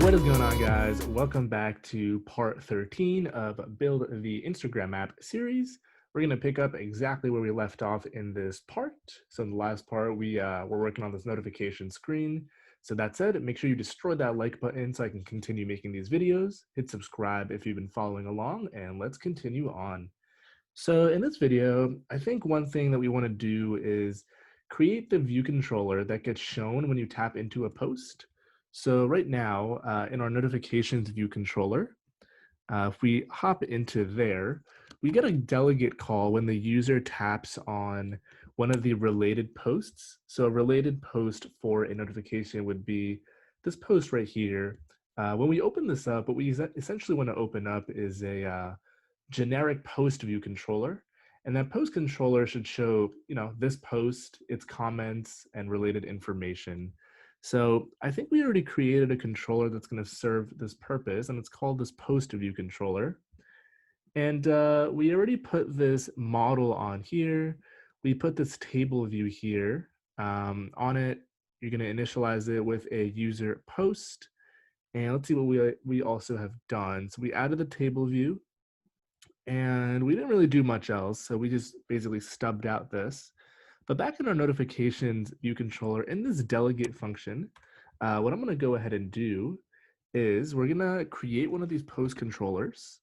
What is going on, guys? Welcome back to part 13 of Build the Instagram app series. We're going to pick up exactly where we left off in this part. So in the last part, we're working on this notification screen. So that said, make sure you destroy that like button so I can continue making these videos. Hit subscribe if you've been following along, and let's continue on. So in this video, I think one thing that we want to do is create the view controller that gets shown when you tap into a post. So right now, in our notifications view controller, if we hop into there, we get a delegate call when the user taps on one of the related posts. So a related post for a notification would be this post right here. When we open this up, what we essentially want to open up is a generic post view controller. And that post controller should show, this post, its comments, and related information. So I think we already created a controller that's going to serve this purpose, and it's called this post view controller. And we already put this model on here. We put this table view here. On it, you're going to initialize it with a user post. And let's see what we also have done. So we added the table view, and we didn't really do much else. So we just basically stubbed out this. But back in our notifications view controller, in this delegate function, what I'm going to go ahead and do is we're going to create one of these post controllers.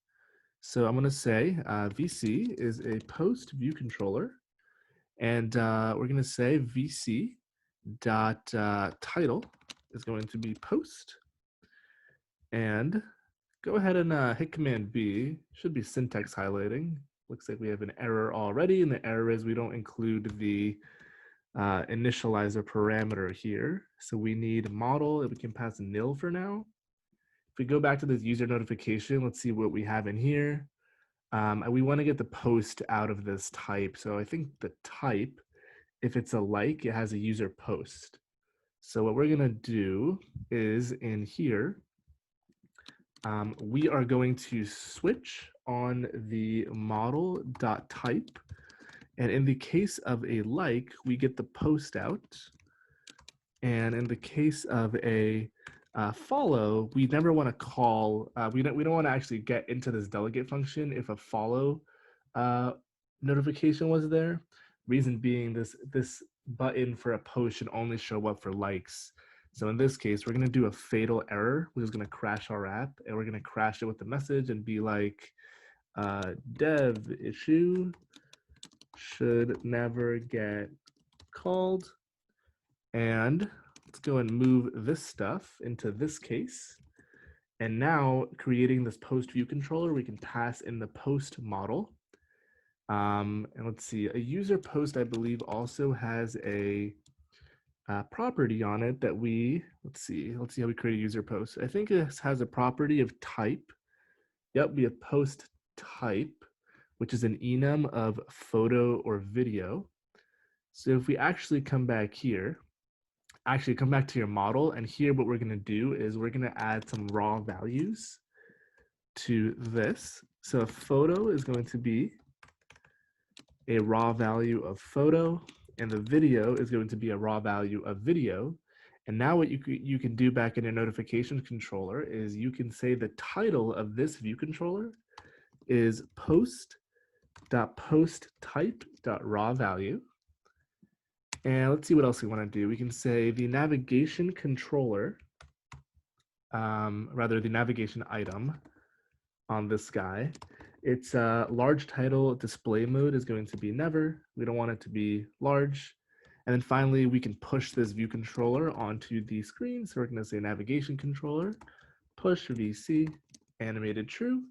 So I'm going to say VC is a post view controller, and we're going to say VC dot title is going to be post, and go ahead and hit Command B. Should be syntax highlighting. Looks like we have an error already, and the error is we don't include the initializer parameter here. So we need model, and we can pass nil for now. If we go back to this user notification, let's see what we have in here. And we want to get the post out of this type. So I think the type, if it's a like, it has a user post. So what we're going to do is in here, we are going to switch on the model.type. And in the case of a like, we get the post out. And in the case of a follow, we never want to call, we don't want to actually get into this delegate function if a follow notification was there. Reason being, this button for a post should only show up for likes. So in this case, we're going to do a fatal error, which is going to crash our app, and we're going to crash it with the message and be like, dev issue should never get called. And let's go and move this stuff into this case. And now creating this post view controller, we can pass in the post model. And let's see, a user post, I believe, also has a property on it that let's see how we create a user post. I think it has a property of type. Yep, we have post type, which is an enum of photo or video. So if we actually come back here, come back to your model, and here what we're going to do is we're going to add some raw values to this. So a photo is going to be a raw value of photo, and the video is going to be a raw value of video. And now what you can do back in your notification controller is you can say the title of this view controller is post.postType.raw value. And let's see what else we want to do. We can say the navigation controller, the navigation item on this guy. Its large title display mode is going to be never. We don't want it to be large. And then finally, we can push this view controller onto the screen. So we're going to say navigation controller, push VC, animated true.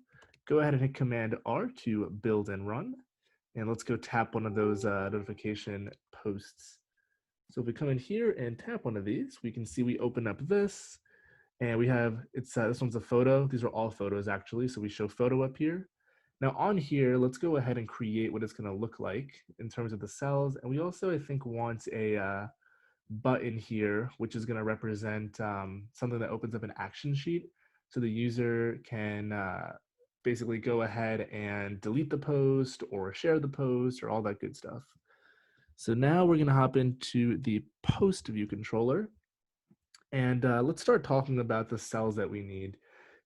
Go ahead and hit Command R to build and run. And let's go tap one of those notification posts. So if we come in here and tap one of these, we can see we open up this, and we have, this one's a photo. These are all photos actually. So we show photo up here. Now on here, let's go ahead and create what it's going to look like in terms of the cells. And we also, I think, want a button here, which is going to represent something that opens up an action sheet. So the user can basically go ahead and delete the post or share the post or all that good stuff. So now we're going to hop into the post view controller. And let's start talking about the cells that we need.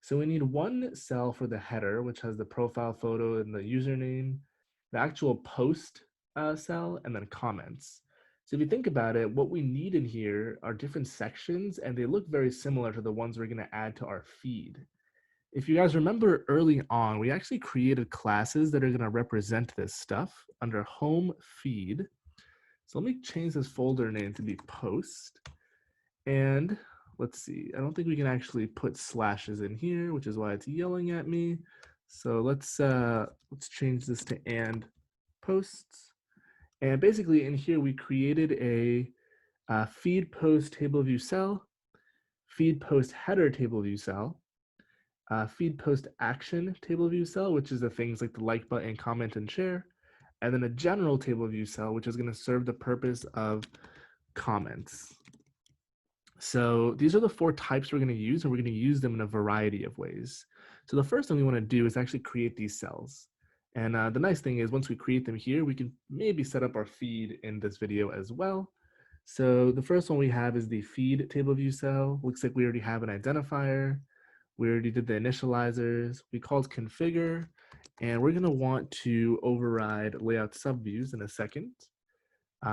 So we need one cell for the header, which has the profile photo and the username, the actual post cell, and then comments. So if you think about it, what we need in here are different sections, and they look very similar to the ones we're going to add to our feed. If you guys remember early on, we actually created classes that are going to represent this stuff under home feed. So let me change this folder name to be post. And let's see, I don't think we can actually put slashes in here, which is why it's yelling at me. So let's change this to and posts. And basically in here, we created a feed post table view cell, feed post header table view cell, feed post action table view cell, which is the things like the like button, comment, and share, and then a general table view cell, which is going to serve the purpose of comments. So these are the 4 types we're going to use, and we're going to use them in a variety of ways. So the first thing we want to do is actually create these cells. And the nice thing is once we create them here, we can maybe set up our feed in this video as well. So the first one we have is the feed table view cell. Looks like we already have an identifier. We already did the initializers. We called configure, and we're going to want to override layout subviews in a second.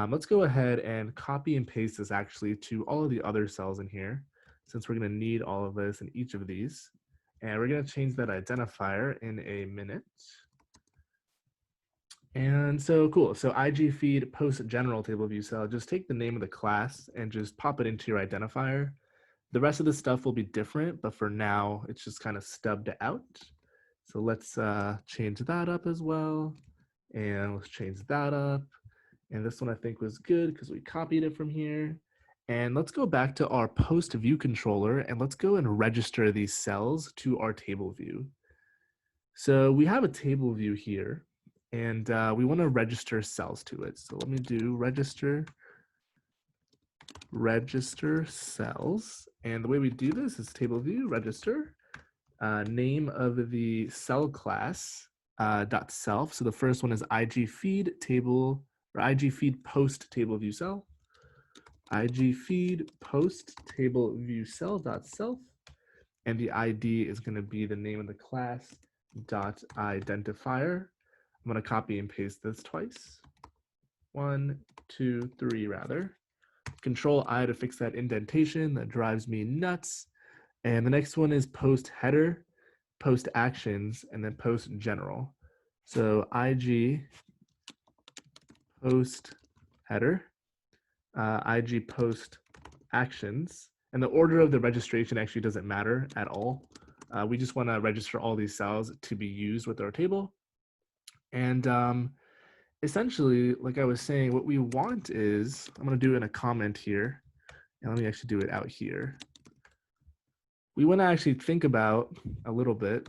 Let's go ahead and copy and paste this actually to all of the other cells in here, since we're going to need all of this in each of these. And we're going to change that identifier in a minute. And so cool. So IG feed post general table view cell, just take the name of the class and just pop it into your identifier. The rest of the stuff will be different, but for now, it's just kind of stubbed out. So let's change that up as well. And let's change that up. And this one I think was good because we copied it from here. And let's go back to our PostViewController and let's go and register these cells to our table view. So we have a table view here and we want to register cells to it. So let me do register cells. And the way we do this is table view register, name of the cell class dot self. So the first one is IG feed table or IG feed post table view cell, IG feed post table view cell dot self, and the ID is going to be the name of the class dot identifier. I'm going to copy and paste this twice. 1, 2, 3 rather. Control I to fix that indentation that drives me nuts. And the next one is post header, post actions, and then post general. So IG post header, IG post actions, and the order of the registration actually doesn't matter at all. We just want to register all these cells to be used with our table. And essentially, like I was saying, what we want is, I'm going to do it in a comment here, and let me actually do it out here. We want to actually think about a little bit.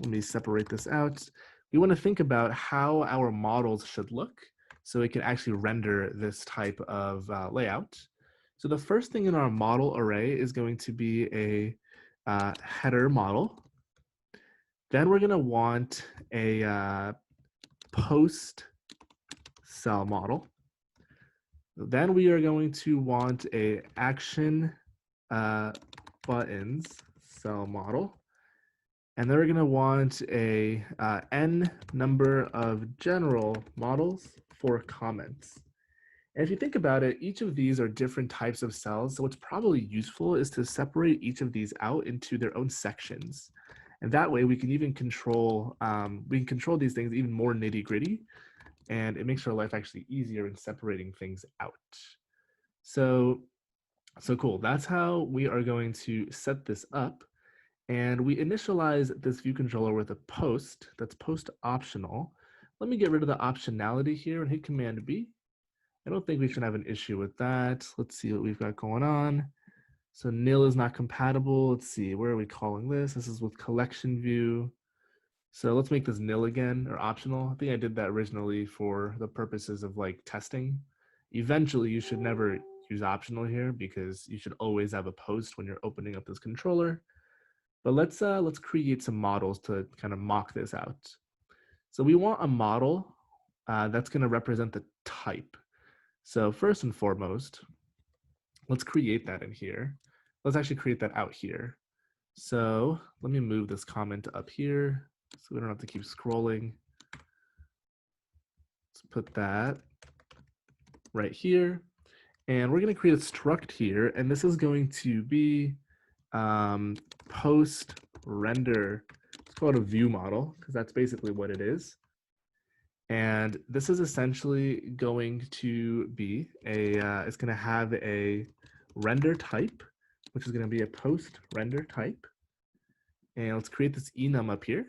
Let me separate this out. We want to think about how our models should look so it can actually render this type of layout. So the first thing in our model array is going to be a header model. Then we're going to want a post cell model. Then we are going to want a action buttons cell model. And then we're going to want a n number of general models for comments. And if you think about it, each of these are different types of cells. So what's probably useful is to separate each of these out into their own sections. And that way we can even control, these things even more nitty gritty. And it makes our life actually easier in separating things out. So cool. That's how we are going to set this up. And we initialize this view controller with a post that's post optional. Let me get rid of the optionality here and hit Command B. I don't think we should have an issue with that. Let's see what we've got going on. So nil is not compatible. Let's see, where are we calling this? This is with collection view. So let's make this nil again, or optional. I think I did that originally for the purposes of like testing. Eventually, you should never use optional here because you should always have a post when you're opening up this controller. But let's create some models to kind of mock this out. So we want a model that's going to represent the type. So first and foremost, let's create that in here. let's actually create that out here. So let me move this comment up here so we don't have to keep scrolling. Let's put that right here. And we're going to create a struct here. And this is going to be post render. Let's call it a view model because that's basically what it is. And this is essentially going to be it's going to have a render type, which is going to be a post render type. And let's create this enum up here.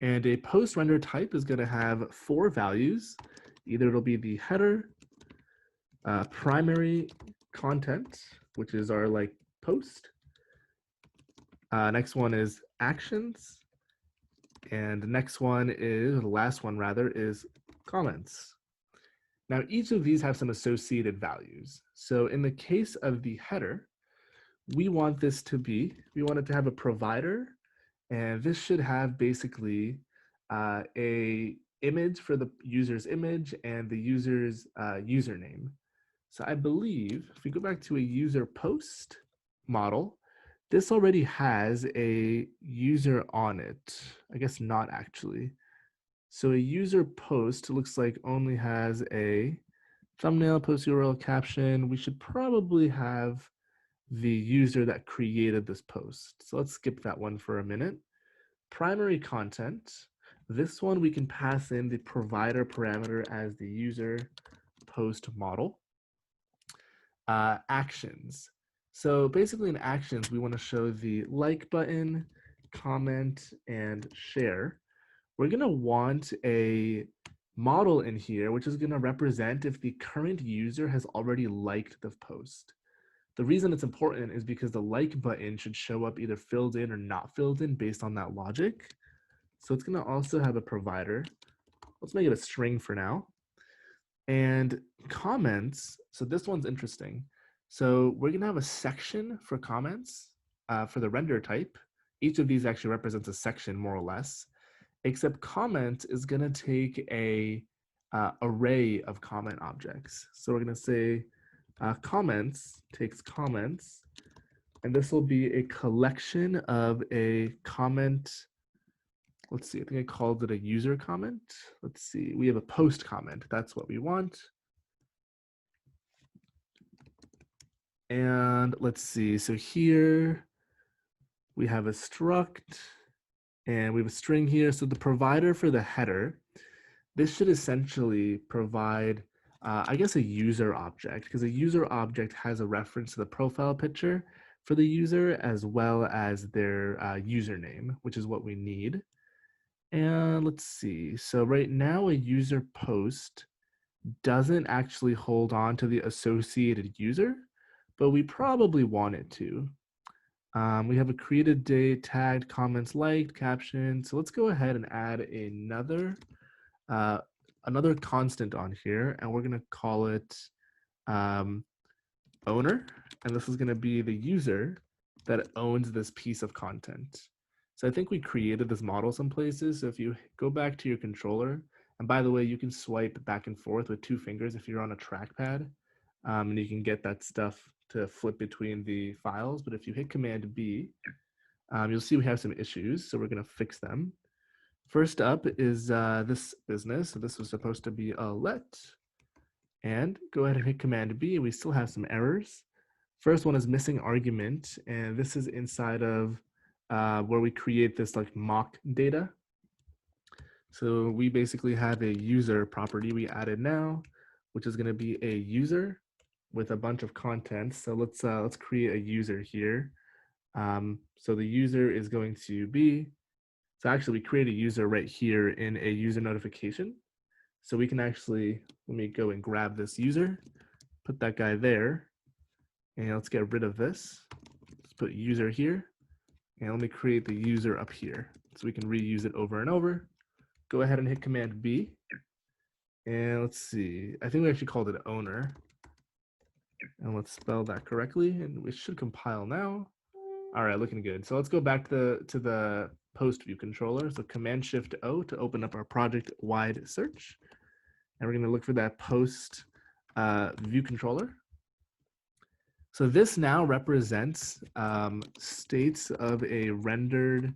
And a post render type is going to have 4 values. Either it'll be the header, primary content, which is our like post. Next one is actions. And the next one is, the last one rather, is comments. Now, each of these have some associated values. So in the case of the header, we want it to have a provider, and this should have basically a image for the user's image and the user's username. So I believe if we go back to a user post model, this already has a user on it. I guess not actually. So a user post looks like only has a thumbnail, post URL, caption. We should probably have the user that created this post. So let's skip that one for a minute. Primary content. This one we can pass in the provider parameter as the user post model. Actions. So basically in actions, we want to show the like button, comment, and share. We're going to want a model in here, which is going to represent if the current user has already liked the post. The reason it's important is because the like button should show up either filled in or not filled in based on that logic. So it's going to also have a provider. Let's make it a string for now. And comments, so this one's interesting. So we're going to have a section for comments for the render type. Each of these actually represents a section more or less, except comment is going to take a array of comment objects. So we're going to say comments takes comments, and this will be a collection of a comment. Let's see, I think I called it a user comment. Let's see, we have a post comment. That's what we want. And let's see, so here we have a struct and we have a string here. So the provider for the header, this should essentially provide, I guess, a user object, because a user object has a reference to the profile picture for the user as well as their username, which is what we need. And let's see, so right now a user post doesn't actually hold on to the associated user, but we probably want it to. We have a created date, tagged, comments, liked, caption. So let's go ahead and add another constant on here, and we're going to call it owner. And this is going to be the user that owns this piece of content. So I think we created this model some places. So if you go back to your controller, and by the way, you can swipe back and forth with 2 fingers if you're on a trackpad, and you can get that stuff to flip between the files. But if you hit Command B, you'll see we have some issues. So we're going to fix them. First up is this business. So this was supposed to be a let. And go ahead and hit Command B. We still have some errors. First one is missing argument. And this is inside of where we create this like mock data. So we basically have a user property we added now, which is going to be a user with a bunch of content. So let's create a user here. So the user is going to be, so actually we create a user right here in a user notification. So we can actually, let me go and grab this user, put that guy there, and let's get rid of this. Let's put user here, and let me create the user up here so we can reuse it over and over. Go ahead and hit Command B, and let's see, I think we actually called it owner. And let's spell that correctly, and it should compile now. All right, looking good. So let's go back to the PostViewController. So Command Shift O to open up our project-wide search. And we're going to look for that post view controller. So this now represents states of a rendered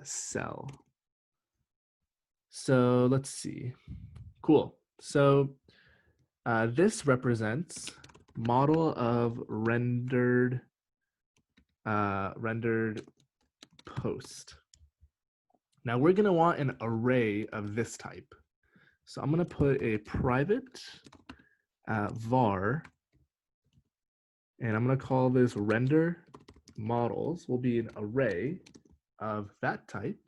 cell. So let's see. Cool. So this represents model of rendered post. Now we're going to want an array of this type. So I'm going to put a private var, and I'm going to call this render models will be an array of that type.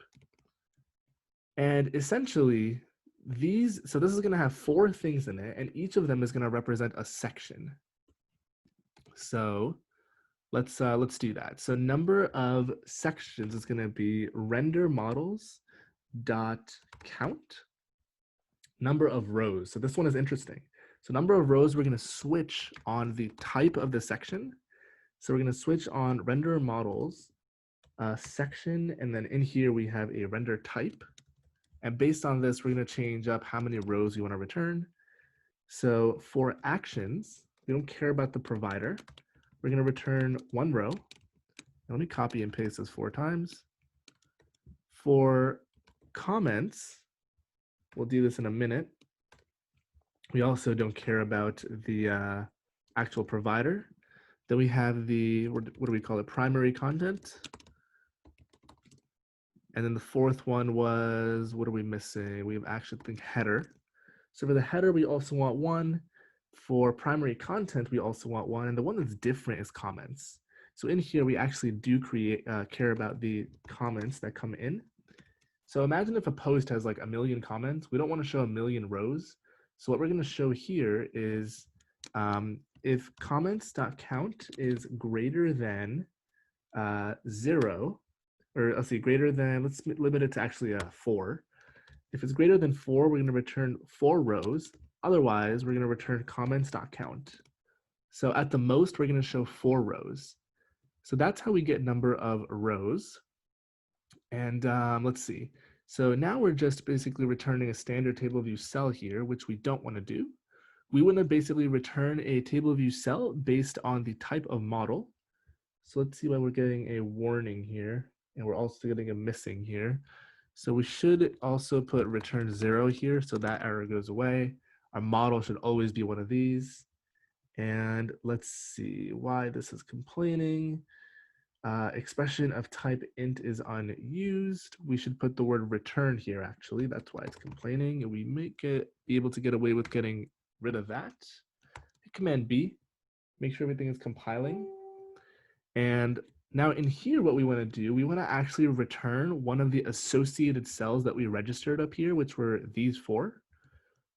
And essentially so this is going to have 4 things in it, and each of them is going to represent a section. So let's do that. So number of sections is going to be render models dot count. Number of rows. So this one is interesting. So number of rows, we're going to switch on the type of the section. So we're going to switch on render models section, and then in here we have a render type. And based on this, we're going to change up how many rows we want to return. So for actions, we don't care about the provider. We're going to return 1 row. Let me copy and paste this 4 times. For comments, we'll do this in a minute. We also don't care about the actual provider. Then we have the, what do we call it, primary content. And then the 4th one was, what are we missing? We have actually think header. So for the header, we also want 1. For primary content, we also want 1. And the one that's different is comments. So in here, we actually do care about the comments that come in. So imagine if a post has like 1,000,000 comments. We don't want to show 1,000,000 rows. So what we're going to show here is if comments.count is greater than 0, or let's see, greater than, let's limit it to actually 4. If it's greater than 4, we're going to return 4 rows. Otherwise, we're going to return comments.count. So at the most, we're going to show 4 rows. So that's how we get number of rows. And let's see. So now we're just basically returning a standard table view cell here, which we don't want to do. We want to basically return a table view cell based on the type of model. So let's see why we're getting a warning here. And we're also getting a missing here. So we should also put return 0 here, so that error goes away. Our model should always be one of these. And let's see why this is complaining. Expression of type int is unused. We should put the word return here, actually. That's why it's complaining. And we may be able to get away with getting rid of that. Hit Command B, make sure everything is compiling. And now in here, what we want to do, we want to actually return one of the associated cells that we registered up here, which were these 4.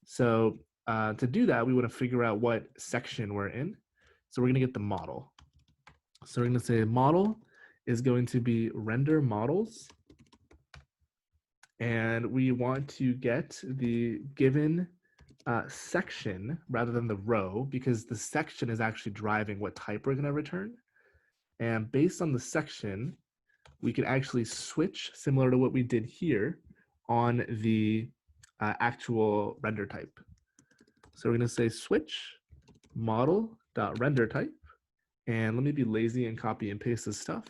So to do that, we want to figure out what section we're in. So we're going to get the model. So we're going to say model is going to be render models. And we want to get the given section rather than the row, because the section is actually driving what type we're going to return. And based on the section, we can actually switch, similar to what we did here, on the actual render type. So we're going to say switch model.render type. And let me be lazy and copy and paste this stuff.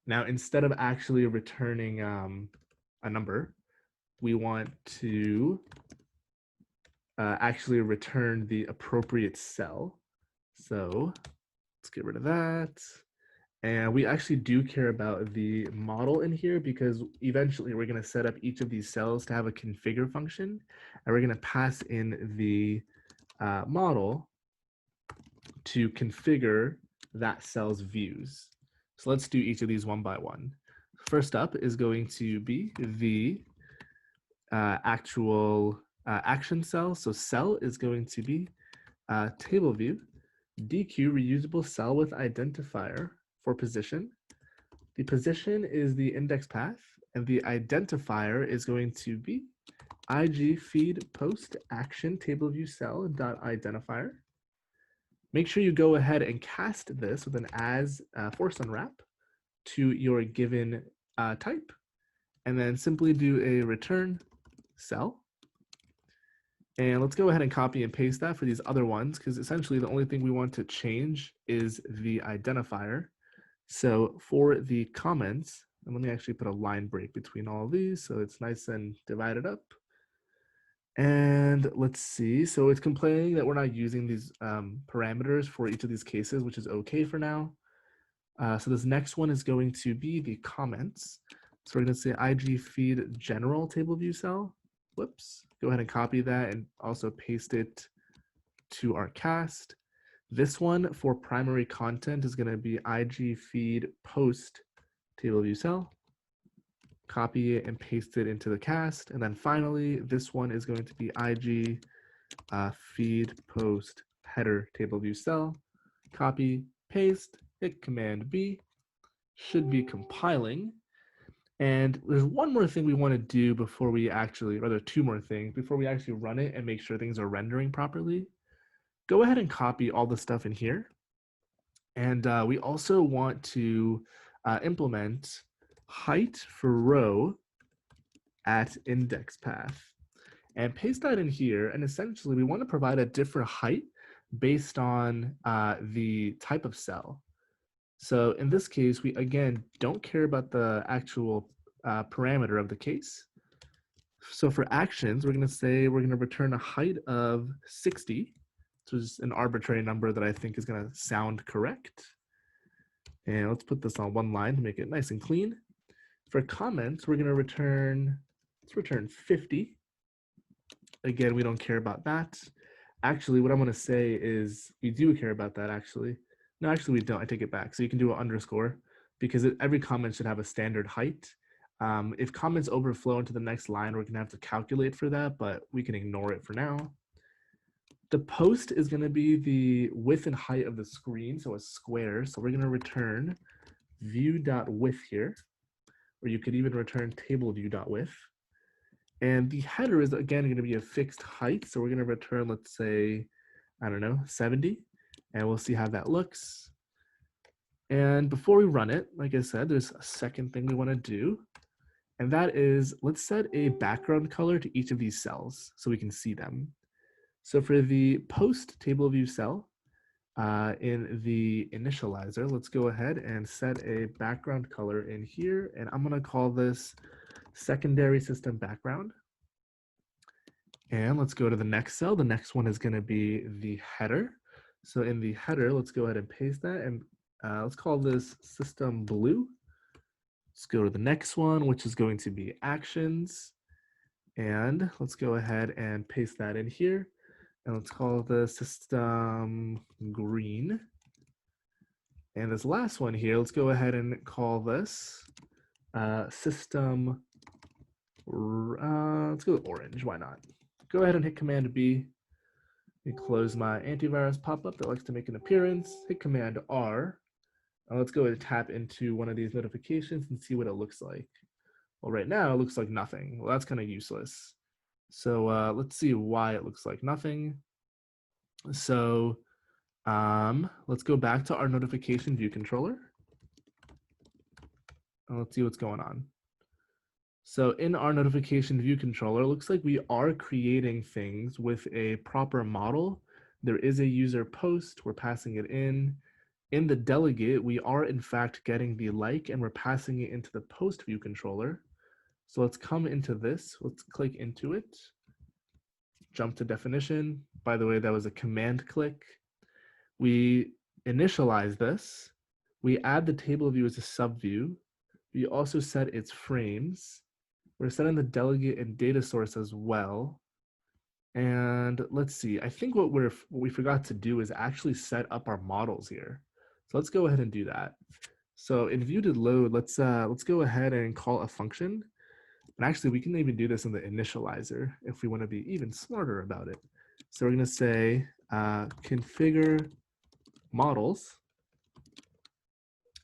Now, instead of actually returning a number, we want to actually return the appropriate cell. So let's get rid of that. And we actually do care about the model in here, because eventually we're going to set up each of these cells to have a configure function. And we're going to pass in the model to configure that cell's views. So let's do each of these one by one. First up is going to be the actual action cell. So cell is going to be table view, DQ reusable cell with identifier for position. The position is the index path, and the identifier is going to be IG feed post action table view cell dot identifier. Make sure you go ahead and cast this with an as force unwrap to your given type, and then simply do a return cell. And let's go ahead and copy and paste that for these other ones, because essentially the only thing we want to change is the identifier. So for the comments, and let me actually put a line break between all of these so it's nice and divided up. And let's see, so it's complaining that we're not using these parameters for each of these cases, which is okay for now. So this next one is going to be the comments. So we're going to say IG feed general table view cell. Whoops, go ahead and copy that and also paste it to our cast. This one for primary content is going to be IG feed post table view cell. Copy it and paste it into the cast. And then finally, this one is going to be IG feed post header table view cell. Copy, paste, hit Command B. Should be compiling. And there's one more thing we want to do before we actually, rather two more things, before we actually run it and make sure things are rendering properly. Go ahead and copy all the stuff in here. And we also want to implement height for row at index path. And paste that in here. And essentially, we want to provide a different height based on the type of cell. So in this case, we again don't care about the actual parameter of the case. So for actions, we're going to say we're going to return a height of 60, which is an arbitrary number that I think is going to sound correct. And let's put this on one line to make it nice and clean. For comments, we're going to return, let's return 50. Again, we don't care about that. Actually, what I'm going to say is we do care about that, actually. No, actually, we don't. I take it back. So you can do an underscore because every comment should have a standard height. If comments overflow into the next line, we're going to have to calculate for that, but we can ignore it for now. The post is going to be the width and height of the screen, so a square. So we're going to return view.width here, or you could even return table view.width. And the header is, again, going to be a fixed height. So we're going to return, let's say, I don't know, 70. And we'll see how that looks. And before we run it, like I said, there's a second thing we want to do. And that is, let's set a background color to each of these cells so we can see them. So for the post table view cell, in the initializer, let's go ahead and set a background color in here. And I'm going to call this secondary system background. And let's go to the next cell. The next one is going to be the header. So in the header, let's go ahead and paste that. And let's call this system blue. Let's go to the next one, which is going to be actions. And let's go ahead and paste that in here. And let's call the system green. And this last one here, let's go ahead and call this system, let's go with orange, why not? Go ahead and hit Command B. Let me close my antivirus pop-up that likes to make an appearance. Hit Command R. Now let's go ahead and tap into one of these notifications and see what it looks like. Well, right now it looks like nothing. Well, that's kind of useless. So let's see why it looks like nothing. So let's go back to our notification view controller. And let's see what's going on. So in our notification view controller, it looks like we are creating things with a proper model. There is a user post, we're passing it in. In the delegate, we are in fact getting the like and we're passing it into the post view controller. So let's come into this, let's click into it. Jump to definition. By the way, that was a command click. We initialize this. We add the table view as a subview. We also set its frames. We're setting the delegate and data source as well. And let's see, I think what we forgot to do is actually set up our models here. So let's go ahead and do that. So in view.load, let's go ahead and call a function. And actually, we can even do this in the initializer if we want to be even smarter about it. So we're going to say configure models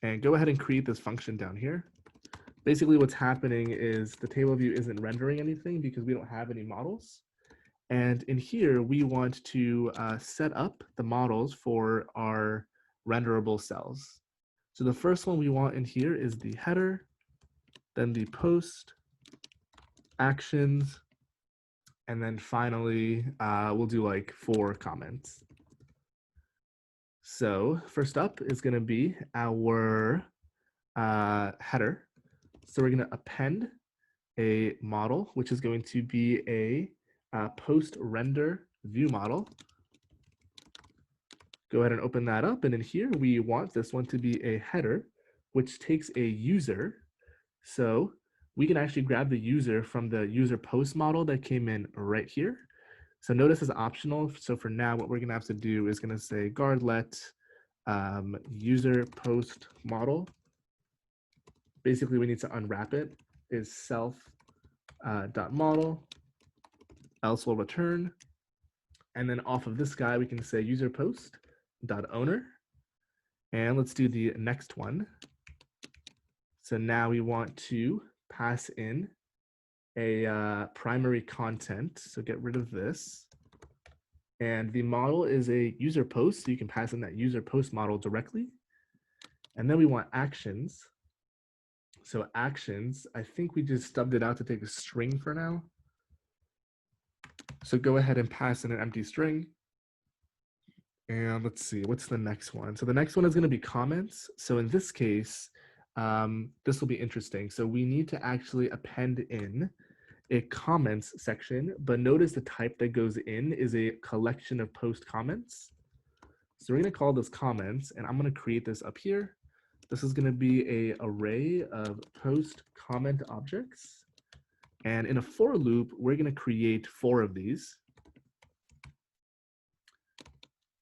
and go ahead and create this function down here. Basically, what's happening is the table view isn't rendering anything because we don't have any models. And in here, we want to set up the models for our renderable cells. So the first one we want in here is the header, then the post, actions, And then finally, we'll do like 4 comments. So first up is going to be our header. So we're going to append a model, which is going to be a post render view model. Go ahead and open that up. And in here, we want this one to be a header, which takes a user. So we can actually grab the user from the user post model that came in right here. So notice it's optional. So for now, what we're going to have to do is going to say guard let user post model. Basically, we need to unwrap it is self dot model, else will return. And then off of this guy, we can say user post dot owner. And let's do the next one. So now we want to pass in a primary content. So get rid of this. And the model is a user post, so you can pass in that user post model directly. And then we want actions. So actions, I think we just stubbed it out to take a string for now. So go ahead and pass in an empty string. And let's see, what's the next one? So the next one is going to be comments. So in this case, this will be interesting. So we need to actually append in a comments section, but notice the type that goes in is a collection of post comments. So we're going to call this comments, and I'm going to create this up here. This is going to be an array of post comment objects. And in a for loop, we're going to create 4 of these.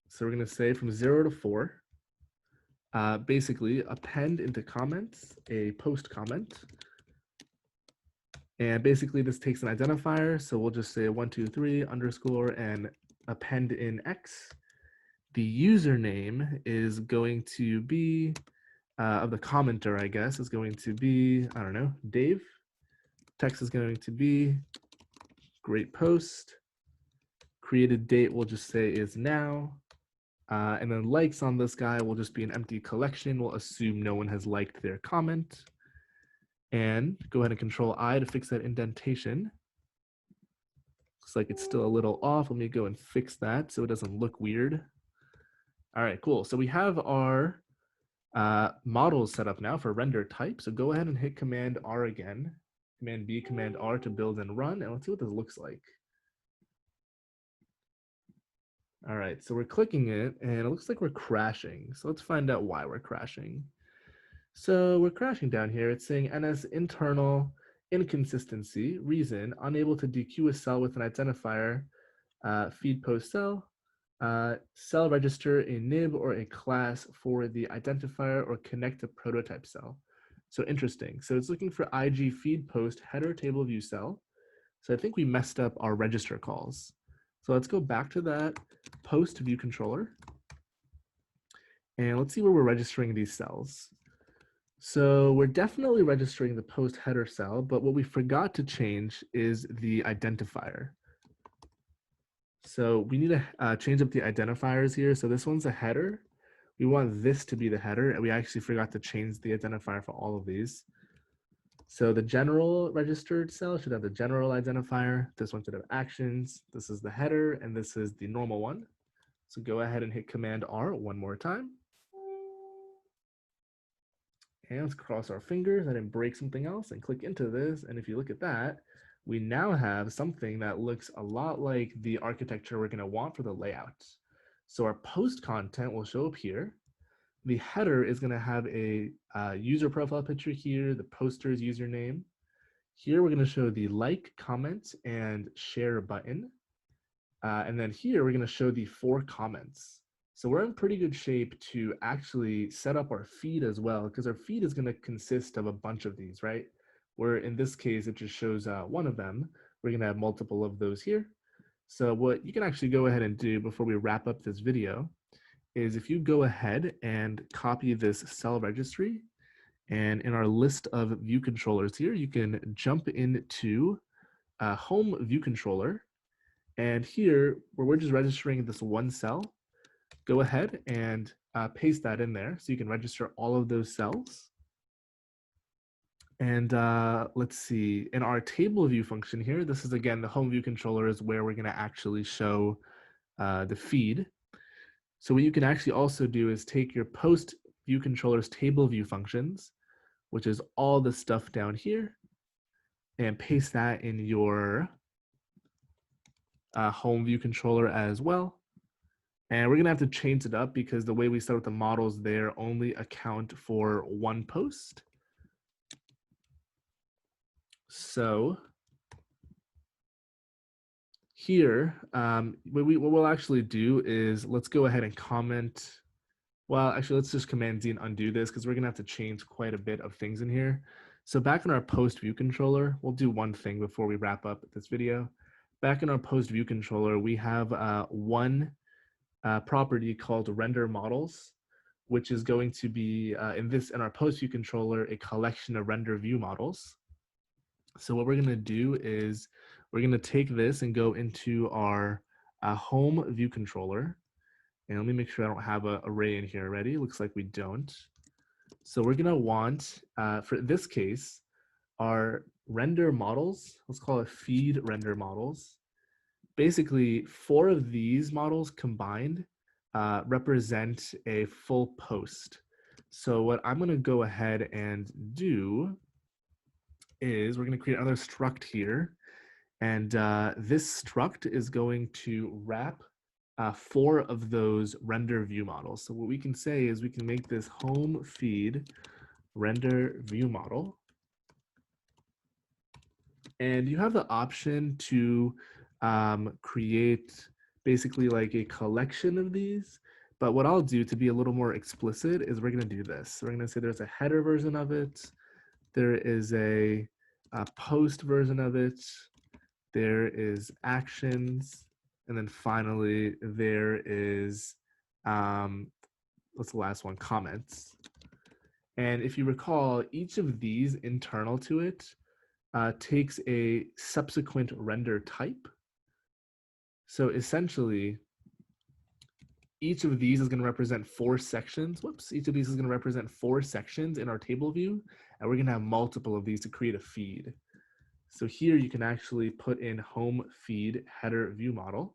So we're going to say from 0 to 4, basically append into comments a post comment. And basically this takes an identifier. So we'll just say 1, 2, 3 underscore and append in X. The username is going to be, of the commenter, I guess, is going to be, I don't know, Dave. Text is going to be great post. Created date we'll just say is now. And then likes on this guy will just be an empty collection. We'll assume no one has liked their comment. And go ahead and Control I to fix that indentation. Looks like it's still a little off. Let me go and fix that so it doesn't look weird. All right, cool. So we have our models set up now for render type. So go ahead and hit Command R again. Command B, Command R to build and run. And let's see what this looks like. All right, so we're clicking it and it looks like we're crashing. So let's find out why we're crashing. So we're crashing down here. It's saying NS internal inconsistency, reason, unable to dequeue a cell with an identifier, feed post cell, cell register a nib or a class for the identifier or connect a prototype cell. So interesting. So it's looking for IG feed post header table view cell. So I think we messed up our register calls. So let's go back to that PostViewController. And let's see where we're registering these cells. So we're definitely registering the post header cell, but what we forgot to change is the identifier. So we need to change up the identifiers here. So this one's a header. We want this to be the header, and we actually forgot to change the identifier for all of these. So the general registered cell should have the general identifier. This one should have actions. This is the header, and this is the normal one. So go ahead and hit Command R one more time. And let's cross our fingers. I didn't break something else and click into this. And if you look at that, we now have something that looks a lot like the architecture we're going to want for the layout. So our post content will show up here. The header is going to have a user profile picture here, the poster's username. Here we're going to show the like, comment, and share button. And then here we're going to show the 4 comments. So we're in pretty good shape to actually set up our feed as well, because our feed is going to consist of a bunch of these, right? Where in this case, it just shows one of them. We're going to have multiple of those here. So what you can actually go ahead and do before we wrap up this video is if you go ahead and copy this cell registry, and in our list of view controllers here, you can jump into home view controller. And here, where we're just registering this one cell, go ahead and paste that in there so you can register all of those cells. And let's see, in our table view function here, this is again, the home view controller is where we're gonna actually show the feed. So what you can actually also do is take your post view controller's table view functions, which is all the stuff down here, and paste that in your home view controller as well. And we're gonna have to change it up because the way we set up the models there only account for one post. So here, what we'll actually do is let's go ahead and comment. Well, actually, let's just Command Z and undo this because we're gonna have to change quite a bit of things in here. So back in our post view controller, we'll do one thing before we wrap up this video. Back in our post view controller, we have one property called RenderModels, which is going to be in our post view controller a collection of render view models. So what we're going to do is we're going to take this and go into our home view controller. And let me make sure I don't have an array in here already. Looks like we don't. So we're going to want, for this case, our render models. Let's call it feed render models. Basically, 4 of these models combined represent a full post. So what I'm going to go ahead and do is we're going to create another struct here. And this struct is going to wrap 4 of those render view models. So what we can say is we can make this home feed render view model. And you have the option to create basically like a collection of these. But what I'll do to be a little more explicit is we're going to do this. We're going to say there's a header version of it. There is a post version of it. There is actions. And then finally, there is, what's the last one? Comments. And if you recall, each of these internal to it takes a subsequent render type. So essentially, each of these is going to represent 4 sections. Whoops, each of these is going to represent 4 sections in our table view, and we're going to have multiple of these to create a feed. So here you can actually put in home feed header view model.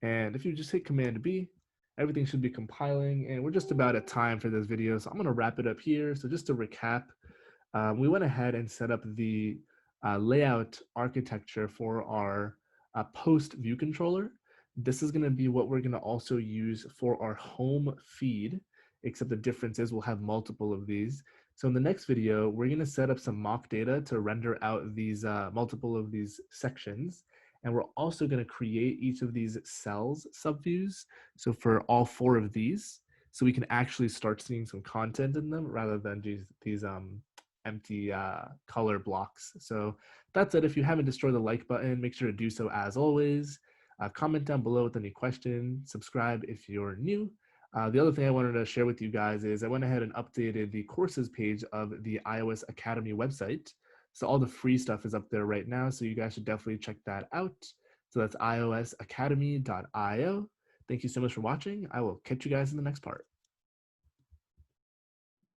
And if you just hit Command B, everything should be compiling, and we're just about at time for this video, so I'm going to wrap it up here. So just to recap, we went ahead and set up the layout architecture for our post view controller. This is going to be what we're going to also use for our home feed, except the difference is we'll have multiple of these. So in the next video, we're going to set up some mock data to render out these multiple of these sections. And we're also going to create each of these cells subviews. So for all 4 of these, so we can actually start seeing some content in them rather than these empty color blocks. So that's it. If you haven't destroyed the like button, make sure to do so as always. Comment down below with any questions. Subscribe if you're new. The other thing I wanted to share with you guys is I went ahead and updated the courses page of the iOS Academy website. So all the free stuff is up there right now. So you guys should definitely check that out. So that's iosacademy.io. Thank you so much for watching. I will catch you guys in the next part.